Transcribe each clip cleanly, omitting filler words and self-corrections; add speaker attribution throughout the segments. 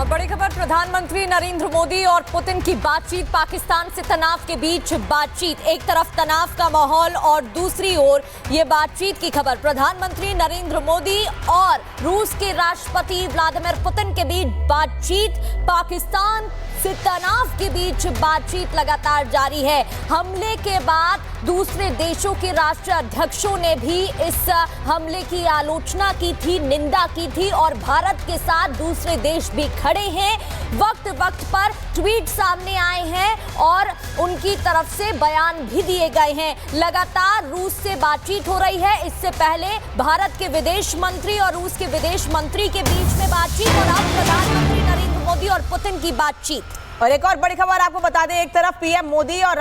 Speaker 1: और बड़ी खबर, प्रधानमंत्री नरेंद्र मोदी और पुतिन की बातचीत, पाकिस्तान से तनाव के बीच बातचीत। एक तरफ तनाव का माहौल और दूसरी ओर ये बातचीत की खबर। प्रधानमंत्री नरेंद्र मोदी और रूस के राष्ट्रपति व्लादिमीर पुतिन के बीच बातचीत, पाकिस्तान से तनाव के बीच बातचीत लगातार जारी है। हमले के बाद दूसरे देशों के राष्ट्राध्यक्षों ने भी इस हमले की आलोचना की थी, निंदा की थी और भारत के साथ दूसरे देश भी खड़े हैं। वक्त वक्त पर ट्वीट सामने आए हैं और उनकी तरफ से बयान भी दिए गए हैं। लगातार रूस से बातचीत हो रही है। इससे पहले भारत के विदेश मंत्री और रूस के विदेश मंत्री के बीच में बातचीत और अब प्रधानमंत्री नरेंद्र मोदी और पुतिन की बातचीत।
Speaker 2: और एक और बड़ी खबर आपको बता दें, एक तरफ पीएम मोदी और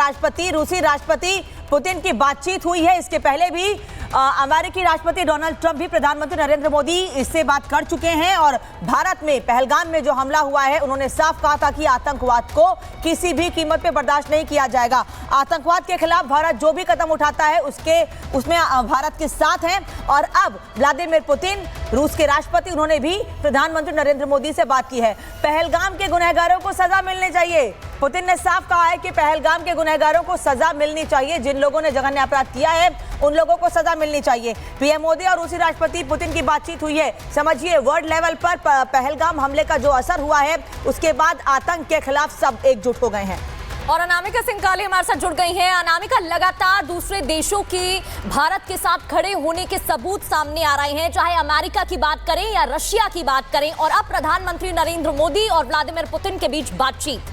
Speaker 2: रूसी राष्ट्रपति पुतिन की बातचीत हुई है। इसके पहले भी अमेरिकी राष्ट्रपति डोनाल्ड ट्रंप भी प्रधानमंत्री नरेंद्र मोदी इससे बात कर चुके हैं और भारत में पहलगाम में जो हमला हुआ है, उन्होंने साफ कहा था कि आतंकवाद को किसी भी कीमत पे बर्दाश्त नहीं किया जाएगा। आतंकवाद के खिलाफ भारत जो भी कदम उठाता है उसमें भारत के साथ हैं। और अब व्लादिमीर पुतिन, रूस के राष्ट्रपति, उन्होंने भी प्रधानमंत्री नरेंद्र मोदी से बात की है। पहलगाम के गुनहगारों को सजा मिलनी चाहिए। पुतिन ने साफ कहा है कि पहलगाम के गुनहगारों को सजा मिलनी चाहिए। जिन लोगों ने जघन्य अपराध किया है उन लोगों को सजा मिलनी चाहिए। पीएम मोदी और रूसी राष्ट्रपति पुतिन की बातचीत हुई है। समझिए, वर्ल्ड लेवल पर पहलगाम हमले का जो असर हुआ है, उसके बाद आतंक के खिलाफ सब एकजुट हो गए हैं।
Speaker 1: और अनामिका सिंघाली हमारे साथ जुड़ गई हैं। अनामिका, लगातार दूसरे देशों की भारत के साथ खड़े होने के सबूत सामने आ रहे हैं, चाहे अमेरिका की बात करें या रशिया की बात करें, और अब प्रधानमंत्री नरेंद्र मोदी और व्लादिमीर पुतिन के बीच बातचीत।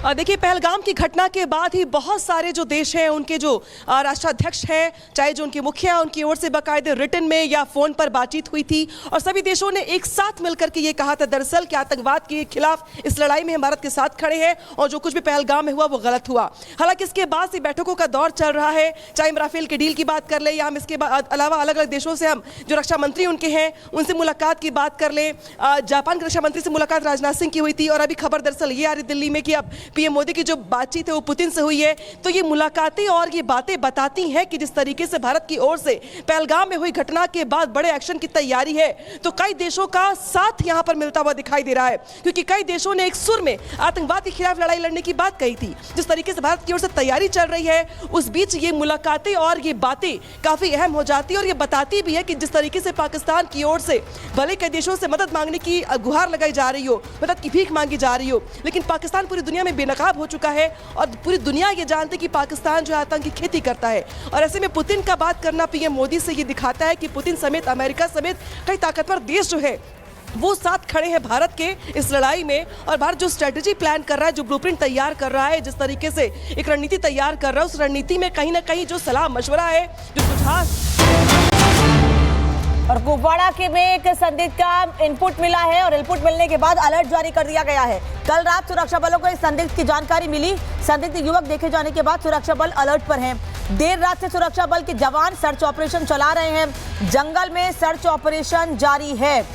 Speaker 3: देखिए, पहलगाम की घटना के बाद ही बहुत सारे जो देश हैं, उनके जो राष्ट्राध्यक्ष हैं, चाहे जो उनके मुखिया हैं, उनकी ओर से बाकायदे रिटन में या फोन पर बातचीत हुई थी और सभी देशों ने एक साथ मिलकर के ये कहा था दरअसल कि आतंकवाद के खिलाफ इस लड़ाई में हम भारत के साथ खड़े हैं और जो कुछ भी पहलगाम में हुआ वो गलत हुआ। हालांकि इसके बाद से बैठकों का दौर चल रहा है, चाहे हम राफेल के डील की बात कर ले या हम इसके अलावा अलग अलग देशों से हम जो रक्षा मंत्री उनके हैं उनसे मुलाकात की बात कर ले। जापान के रक्षा मंत्री से मुलाकात राजनाथ सिंह की हुई थी और अभी खबर दरअसल ये आ रही दिल्ली में कि अब पीएम मोदी की जो बातचीत है वो पुतिन से हुई है। तो ये मुलाकातें और ये बातें बताती हैं कि जिस तरीके से भारत की ओर से पहलगाम में हुई घटना के बाद बड़े एक्शन की तैयारी है, तो कई देशों का साथ यहां पर मिलता हुआ दिखाई दे रहा है, क्योंकि कई देशों ने एक सुर में आतंकवाद के खिलाफ लड़ाई लड़ने की बात कही थी। जिस तरीके से भारत की ओर से तैयारी चल रही है, उस बीच ये मुलाकातें और ये बातें काफी अहम हो जाती है और ये बताती भी है कि जिस तरीके से पाकिस्तान की ओर से भले कई देशों से मदद मांगने की गुहार लगाई जा रही हो, मदद की भीख मांगी जा रही हो, लेकिन पाकिस्तान पूरी दुनिया में बेनकाब हो चुका है और पूरी दुनिया ये जानती है कि पाकिस्तान जो आतंक की खेती करता है। और ऐसे में पुतिन का बात करना पीएम मोदी से ये दिखाता है कि पुतिन समेत अमेरिका समेत कई ताकतवर देश जो है वो साथ खड़े हैं भारत के इस लड़ाई में। और भारत जो स्ट्रेटेजी प्लान कर रहा है, जो ब्लूप्रिंट तैयार कर रहा है, जिस तरीके से एक रणनीति तैयार कर रहा है, उस रणनीति में कहीं ना कहीं जो सलाह मशवरा है, जो सुझाव।
Speaker 2: और कुपवाड़ा के में एक संदिग्ध का इनपुट मिला है और इनपुट मिलने के बाद अलर्ट जारी कर दिया गया है। कल रात सुरक्षा बलों को इस संदिग्ध की जानकारी मिली। संदिग्ध युवक देखे जाने के बाद सुरक्षा बल अलर्ट पर हैं। देर रात से सुरक्षा बल के जवान सर्च ऑपरेशन चला रहे हैं। जंगल में सर्च ऑपरेशन जारी है।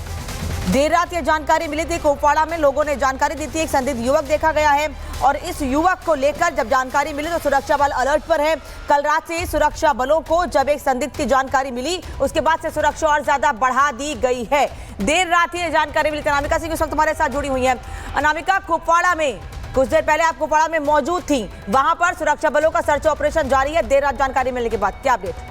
Speaker 2: देर रात ये जानकारी मिली थी, कुपवाड़ा में लोगों ने जानकारी दी थी, एक संदिग्ध युवक देखा गया है और इस युवक को लेकर जब जानकारी मिली तो सुरक्षा बल अलर्ट पर है। कल रात से सुरक्षा बलों को जब एक संदिग्ध की जानकारी मिली, उसके बाद से सुरक्षा और ज्यादा बढ़ा दी गई है। देर रात ये जानकारी मिली। अनामिका सिंह इस वक्त हमारे साथ जुड़ी हुई है। अनामिका, कुपवाड़ा में कुछ देर पहले आप कुपवाड़ा में मौजूद थी, वहां पर सुरक्षा बलों का सर्च ऑपरेशन जारी है। देर रात जानकारी मिलने के बाद क्या अपडेट?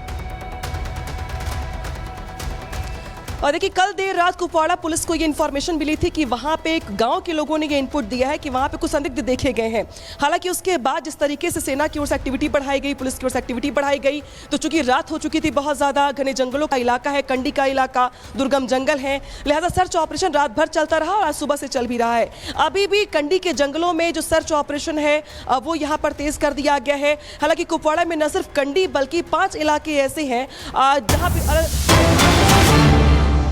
Speaker 3: और देखिए, कल देर रात कुपवाड़ा पुलिस को ये इन्फॉर्मेशन मिली थी कि वहाँ पे एक गांव के लोगों ने ये इनपुट दिया है कि वहाँ पे कुछ संदिग्ध देखे गए हैं। हालांकि उसके बाद जिस तरीके से सेना की ओर से एक्टिविटी बढ़ाई गई, पुलिस की ओर से एक्टिविटी बढ़ाई गई, तो चूंकि रात हो चुकी थी, बहुत ज़्यादा घने जंगलों का इलाका है, कंडी का इलाका, दुर्गम जंगल है, लिहाजा सर्च ऑपरेशन रात भर चलता रहा और आज सुबह से चल भी रहा है। अभी भी कंडी के जंगलों में जो सर्च ऑपरेशन है वो यहाँ पर तेज कर दिया गया है। हालांकि कुपवाड़ा में न सिर्फ कंडी बल्कि 5 इलाके ऐसे हैं जहाँ पे।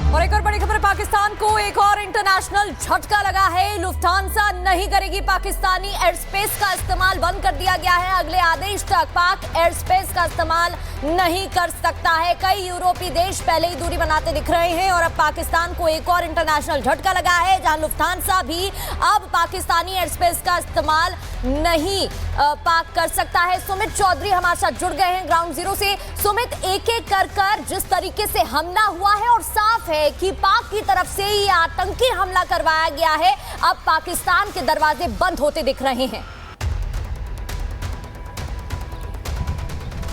Speaker 1: और एक और बड़ी खबर, पाकिस्तान को एक और इंटरनेशनल झटका लगा है। लुफ्थांसा नहीं करेगी पाकिस्तानी एयर स्पेस का इस्तेमाल, बंद कर दिया गया है। अगले आदेश तक पाक एयर स्पेस का इस्तेमाल नहीं कर सकता है। कई यूरोपीय देश पहले ही दूरी बनाते दिख रहे हैं और अब पाकिस्तान को एक और इंटरनेशनल झटका लगा है, जहां लुफ्थांसा भी अब पाकिस्तानी एयर स्पेस का इस्तेमाल नहीं पाक कर सकता है। सुमित चौधरी हमारे साथ जुड़ गए हैं ग्राउंड जीरो से। सुमित, एक एक कर जिस तरीके से हमला हुआ है और साफ है है कि पाक की तरफ से ये आतंकी हमला करवाया गया है, अब पाकिस्तान के दरवाजे बंद होते दिख रहे हैं।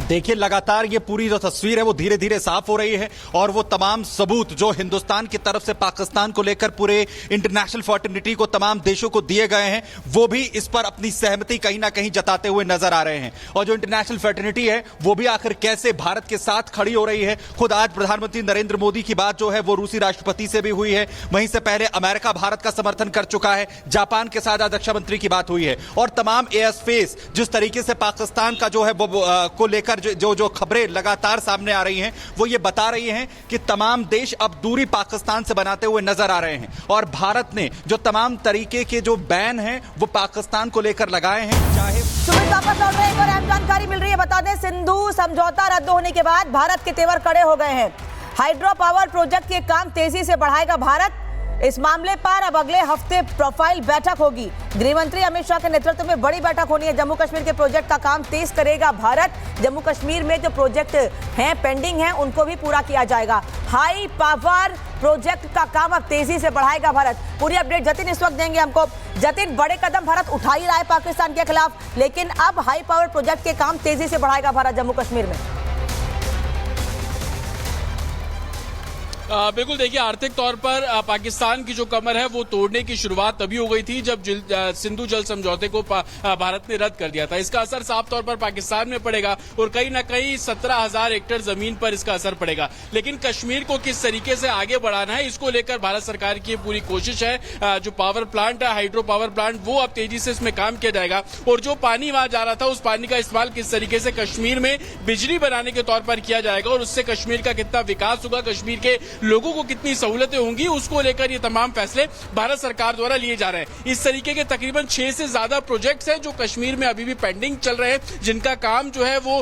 Speaker 4: देखिए, लगातार ये पूरी जो तस्वीर है वो धीरे धीरे साफ हो रही है और वो तमाम सबूत जो हिंदुस्तान की तरफ से पाकिस्तान को लेकर पूरे इंटरनेशनल फ्रेटर्निटी को, तमाम देशों को दिए गए हैं, वो भी इस पर अपनी सहमति कहीं ना कहीं जताते हुए नजर आ रहे हैं। और जो इंटरनेशनल फ्रेटर्निटी है वो भी आखिर कैसे भारत के साथ खड़ी हो रही है। खुद आज प्रधानमंत्री नरेंद्र मोदी की बात जो है वो रूसी राष्ट्रपति से भी हुई है, वहीं से पहले अमेरिका भारत का समर्थन कर चुका है, जापान के साथ आज रक्षा मंत्री की बात हुई है। और तमाम एयर स्पेस जिस तरीके से पाकिस्तान का जो है वो को लेकर जो खबरें लगातार सामने आ रही हैं वो ये बता रही हैं कि तमाम देश अब दूरी पाकिस्तान से बनाते हुए नजर आ रहे हैं। और भारत ने जो तमाम तरीके के जो बैन हैं वो पाकिस्तान को लेकर लगाए हैं। चाहे
Speaker 2: सुमित वापस लौट रहे हैं, एक और अहम जानकारी मिल रही है। बता दें, सिंधु समझौता रद्द होने के बाद भारत के तेवर कड़े हो गए हैं। हाइड्रो पावर प्रोजेक्ट के काम तेजी से बढ़ाएगा भारत। इस मामले पर अब अगले हफ्ते प्रोफाइल बैठक होगी। गृह मंत्री अमित शाह के नेतृत्व में बड़ी बैठक होनी है। जम्मू कश्मीर के प्रोजेक्ट का काम तेज करेगा भारत। जम्मू कश्मीर में जो प्रोजेक्ट हैं, पेंडिंग हैं, उनको भी पूरा किया जाएगा। हाई पावर प्रोजेक्ट का काम अब तेजी से बढ़ाएगा भारत। पूरी अपडेट जतिन इस वक्त देंगे हमको। जतिन, बड़े कदम भारत उठा ही रहा है पाकिस्तान के खिलाफ, लेकिन अब हाई पावर प्रोजेक्ट के काम तेजी से बढ़ाएगा भारत जम्मू कश्मीर में।
Speaker 5: बिल्कुल, देखिए, आर्थिक तौर पर पाकिस्तान की जो कमर है वो तोड़ने की शुरुआत तभी हो गई थी जब सिंधु जल समझौते को भारत ने रद्द कर दिया था। इसका असर साफ तौर पर पाकिस्तान में पड़ेगा और कहीं ना कहीं 17,000 हेक्टेयर जमीन पर इसका असर पड़ेगा। लेकिन कश्मीर को किस तरीके से आगे बढ़ाना है, इसको लेकर भारत सरकार की पूरी कोशिश है। जो पावर प्लांट है, हाइड्रो पावर प्लांट, वो अब तेजी से इसमें काम किया जाएगा। और जो पानी वहां जा रहा था, उस पानी का इस्तेमाल किस तरीके से कश्मीर में बिजली बनाने के तौर पर किया जाएगा और उससे कश्मीर का कितना विकास होगा, कश्मीर के लोगों को कितनी सहूलतें होंगी, उसको लेकर ये तमाम फैसले भारत सरकार द्वारा लिए जा रहे हैं। इस तरीके के तकरीबन 6 से ज्यादा प्रोजेक्ट्स हैं जो कश्मीर में अभी भी पेंडिंग चल रहे हैं, जिनका काम जो है वो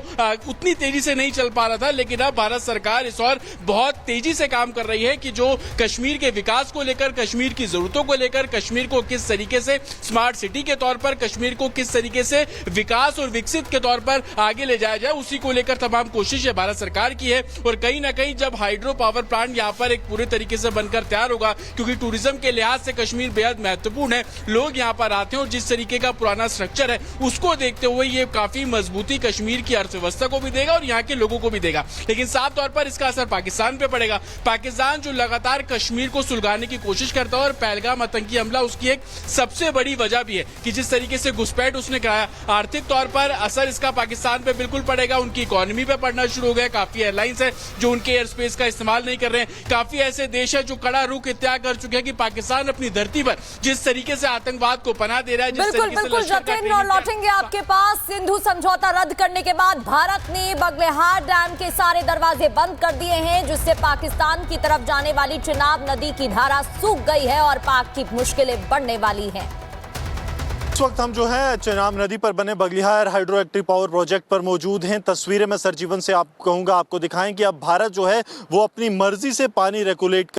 Speaker 5: उतनी तेजी से नहीं चल पा रहा था। लेकिन अब भारत सरकार इस और बहुत तेजी से काम कर रही है कि जो कश्मीर के विकास को लेकर, कश्मीर की जरूरतों को लेकर, कश्मीर को किस तरीके से स्मार्ट सिटी के तौर पर, कश्मीर को किस तरीके से विकास और विकसित के तौर पर आगे ले जाया जाए, उसी को लेकर तमाम कोशिशें भारत सरकार की है। और कहीं ना कहीं जब हाइड्रो पावर प्लांट यहाँ पर एक पूरे तरीके से बनकर तैयार होगा, क्योंकि टूरिज्म के लिहाज से कश्मीर बेहद महत्वपूर्ण है, लोग यहाँ पर आते हैं और जिस तरीके का पुराना स्ट्रक्चर है उसको देखते हुए ये काफी मजबूती कश्मीर की अर्थव्यवस्था को भी देगा और यहाँ के लोगों को भी देगा। लेकिन साफ तौर पर इसका असर पाकिस्तान पे पड़ेगा। पाकिस्तान जो लगातार कश्मीर को सुलगाने की कोशिश करता है और पहलगाम आतंकी हमला उसकी एक सबसे बड़ी वजह भी है कि जिस तरीके से घुसपैठ उसने कराया, आर्थिक तौर पर असर इसका पाकिस्तान पे बिल्कुल पड़ेगा। उनकी इकोनॉमी पे पड़ना शुरू हो गया। काफी एयरलाइंस है जो उनके एयर स्पेस का इस्तेमाल नहीं कर रहे हैं। काफी ऐसे देश है जो कड़ा रुख इख्तियार कर चुके हैं कि पाकिस्तान अपनी धरती पर जिस तरीके से आतंकवाद को पनाह दे रहा है, जिस तरीके से
Speaker 1: बिल्कुल जतिन, और लौटेंगे आपके पास। सिंधु समझौता रद्द करने के बाद भारत ने बगलेहार डैम के सारे दरवाजे बंद कर दिए हैं, जिससे पाकिस्तान की तरफ जाने वाली चिनाब नदी की धारा सूख गई है और पाक की मुश्किलें बढ़ने वाली हैं।
Speaker 6: इस वक्त हम जो है चिनाब नदी पर बने Baglihar hydro active power project पर मौजूद हैं। तस्वीरें मैं सरजीवन से आप कहूंगा आपको दिखाएं कि अब भारत जो है वो अपनी मर्जी से पानी रेगुलेट